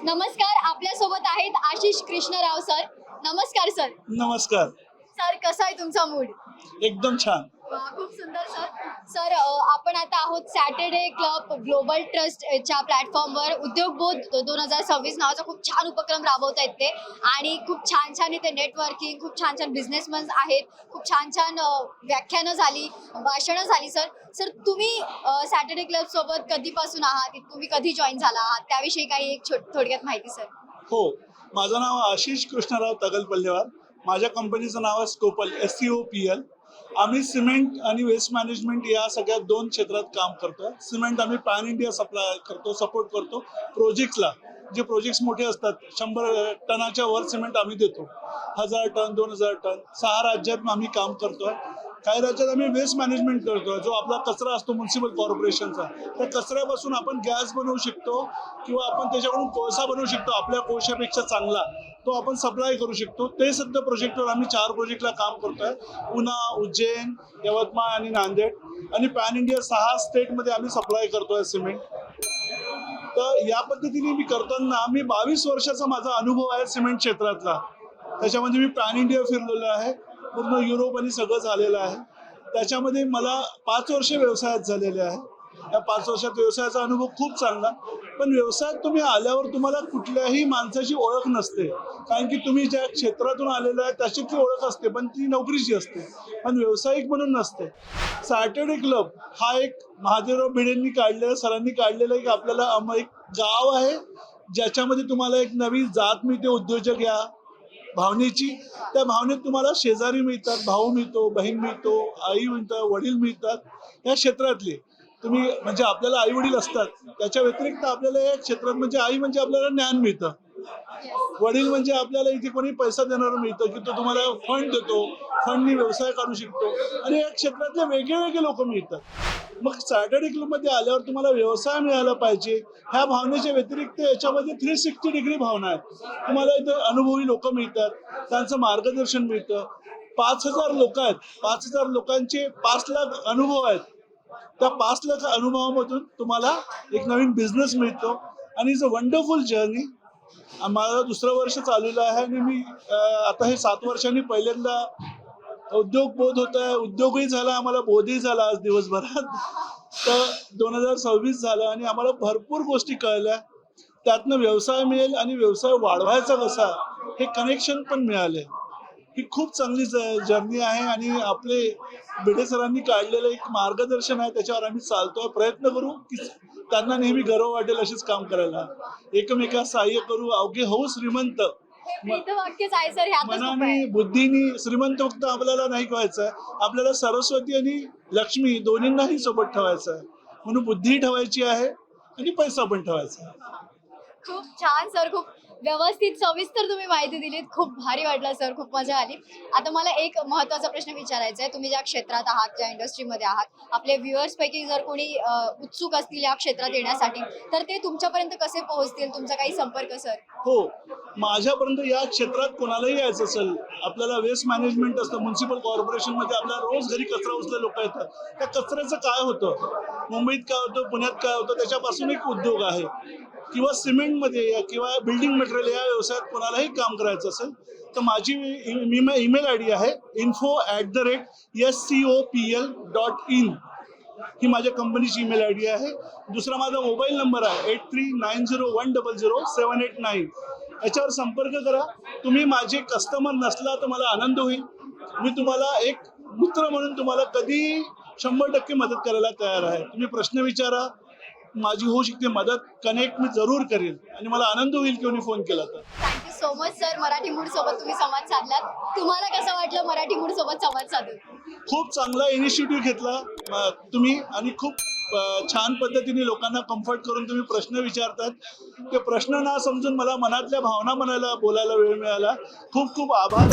नमस्कार, आपल्यासोबत आहेत आशिष कृष्णराव सर. नमस्कार सर. नमस्कार. सर, कसा आहे तुमचा मूड? एकदम छान. वाह, खूप सुंदर सर. सर, आपण आता आहोत सॅटर्डे क्लब ग्लोबल ट्रस्टच्या प्लॅटफॉर्मवर. उद्योगबोध 2026 नावाचा खूप छान उपक्रम राबवत आहेत ते, आणि खूप छान छान इथे नेटवर्किंग, खूप छान छान बिझनेसमॅन आहेत, खूप छान छान व्याख्यानं झाली, भाषणं झाली. सर सर तुम्ही सॅटर्डे क्लब सोबत कधीपासून आहात, तुम्ही कधी जॉईन झाला आहात, त्याविषयी काही एक थोडक्यात माहिती सर. हो, माझं नाव आशिष कृष्णराव तगलपल्लेवार. माझ्या कंपनीचं नाव आहे स्कोपल, SCOPL. आम्ही सिमेंट आणि वेस्ट मॅनेजमेंट या सगळ्या 2 क्षेत्रात काम करतो. सिमेंट आम्ही पॅन इंडिया सप्लाय करतो, सपोर्ट करतो प्रोजेक्ट्सला. जे प्रोजेक्ट्स मोठे असतात, 100 टनाच्या वर सिमेंट आम्ही देतो. 1000 टन, 2000 टन, 6 राज्यात आम्ही काम करतोय. काही राज्यात आम्ही वेस्ट मॅनेजमेंट करतो. जो आपला कचरा असतो म्युन्सिपल कॉर्पोरेशनचा, त्या कचऱ्यापासून आपण गॅस बनवू शकतो किंवा आपण त्याच्याकडून कोळसा बनवू शकतो. आपल्या कोळशापेक्षा चांगला तो आपण सप्लाय करू शकतो. ते सध्या प्रोजेक्टवर आम्ही 4 प्रोजेक्टला काम करतोय. पुणा, उज्जैन, यवतमाळ आणि नांदेड, आणि पॅन इंडिया 6 स्टेटमध्ये आम्ही सप्लाय करतोय सिमेंट. तर या पद्धतीने मी करताना मी 22 वर्षाचा माझा अनुभव आहे सिमेंट क्षेत्रातला. त्याच्यामध्ये मी पॅन इंडिया फिरलेलो आहे, पूर्ण युरोप आणि सगळं झालेलं आहे. त्याच्यामध्ये मला 5 वर्ष व्यवसायात झालेले आहे. या 5 वर्षात व्यवसायाचा अनुभव खूप चांगला. पण व्यवसायात तुम्ही आल्यावर तुम्हाला कुठल्याही माणसाची ओळख नसते, कारण की तुम्ही ज्या क्षेत्रातून आलेला आहे त्याच्यातली ओळख असते, पण ती नोकरीची असते, पण व्यावसायिक म्हणून नसते. सॅटर्डे क्लब हा एक महादेवराव भिडेंनी काढलेला, सरांनी काढलेला एक आपल्याला एक गाव आहे, ज्याच्यामध्ये तुम्हाला एक नवी जात मिळते, उद्योजक या भावनेची. त्या भावनेत तुम्हाला शेजारी मिळतात, भाऊ मिळतो, बहीण मिळतो, आई मिळतात, वडील मिळतात. या क्षेत्रातले तुम्ही म्हणजे आपल्याला आई वडील असतात, त्याच्या व्यतिरिक्त आपल्याला या क्षेत्रात म्हणजे आई म्हणजे आपल्याला ज्ञान मिळतं, वडील म्हणजे आपल्याला इथे कोणी पैसा देणारं मिळतं की तो तुम्हाला फंड देतो, फंडनी व्यवसाय काढू शकतो, आणि या क्षेत्रातले वेगळे वेगळे लोक मिळतात. मग सॅटर्डे क्लबमध्ये आल्यावर तुम्हाला व्यवसाय मिळाला पाहिजे ह्या भावनेच्या व्यतिरिक्त याच्यामध्ये 360 डिग्री भावना आहेत. तुम्हाला इथं अनुभवी लोक मिळतात, त्यांचं मार्गदर्शन मिळतं. 5000 लोक आहेत, 5000 लोकांचे 5 लाख अनुभव आहेत. त्या 5 लाख अनुभवामधून तुम्हाला एक नवीन बिझनेस मिळतो, आणि इट्स अ वंडरफुल जर्नी. माझं 2रं वर्ष चाललेलं आहे, आणि मी आता हे 7 वर्षांनी पहिल्यांदा उद्योग बोध होत आहे. उद्योगही झाला, आम्हाला बोधही झाला आज दिवसभरात. तर 2026 झालं आणि आम्हाला भरपूर गोष्टी कळल्या. त्यातनं व्यवसाय मिळेल आणि व्यवसाय वाढवायचा कसा हे कनेक्शन पण मिळाले. ही खूप चांगली जर्नी आहे, आणि आपले भिडे सरांनी काढलेलं एक मार्गदर्शन आहे, त्याच्यावर आम्ही चालतोय. प्रयत्न करू की त्यांना नेहमी गर्व वाटेल असेच काम करायला. एकमेकास सहाय्य करू, अवघे होऊ श्रीमंत. वाक्यच आहे सर, ह्यातच खूप मनाने आहे. बुद्धीने श्रीमंत फक्त आपल्याला नाही व्हायचंय, आपल्याला सरस्वती आणि लक्ष्मी दोन्हींनाही सोबत ठेवायचं आहे. म्हणून बुद्धी ठेवायची आहे आणि पैसा पण ठेवायचा आहे. खूप छान सर, खूप व्यवस्थित सविस्तर तुम्ही माहिती दिलीत. खूप भारी वाटलं सर, खूप मजा आली. आता मला एक महत्त्वाचा प्रश्न विचारायचा आहे. तुम्ही ज्या क्षेत्रात आहात, ज्या इंडस्ट्रीमध्ये आहात, आपले व्ह्युअर्स पैकी जर कोणी उत्सुक असतील या क्षेत्रात येण्यासाठी, तर ते तुमच्यापर्यंत कसे पोहोचतील? तुमचा काही संपर्क सर? हो, माझ्यापर्यंत या क्षेत्रात कोणालाही यायचं असेल, आपल्याला वेस्ट मॅनेजमेंट असतं, म्युन्सिपल कॉर्पोरेशनमध्ये आपल्याला रोज घरी कचरा उचलायला लोक येतात. त्या कचऱ्याचं काय होतं, मुंबईत काय होतं, पुण्यात काय होतं, त्याच्यापासून एक उद्योग आहे. किंवा सिमेंटमध्ये किंवा बिल्डिंग मटेरियल या व्यवसायात कोणालाही काम करायचं असेल, तर माझी ईमेल ID आहे info@scopl.in. ही माझ्या कंपनीची ईमेल ID आहे. दुसरा माझा मोबाईल नंबर आहे 8390100789. याच्यावर संपर्क करा. तुम्ही माझे कस्टमर नसला तर मला आनंद होईल. मी तुम्हाला एक मित्र म्हणून तुम्हाला कधी 100% मदत करायला तयार आहे. तुम्ही प्रश्न विचारा, माझी होऊ शकते मदत, कनेक्ट मी जरूर करेन, आणि मला आनंद होईल की कोणी फोन केला तर. Thank you so much sir, Marathi mood सोबत तुम्ही संवाद साधलात. तुम्हाला कसं वाटलं मराठी मूड सोबत संवाद साधून? खूप चांगला इनिशिएटिव्ह घेतला तुम्ही, आणि खूप छान पद्धतीने लोकांना कम्फर्ट करून तुम्ही प्रश्न विचारतात. ते प्रश्न ना समजून मला मनातल्या भावना बोलायला वेळ मिळाला. खूप खूप आभार.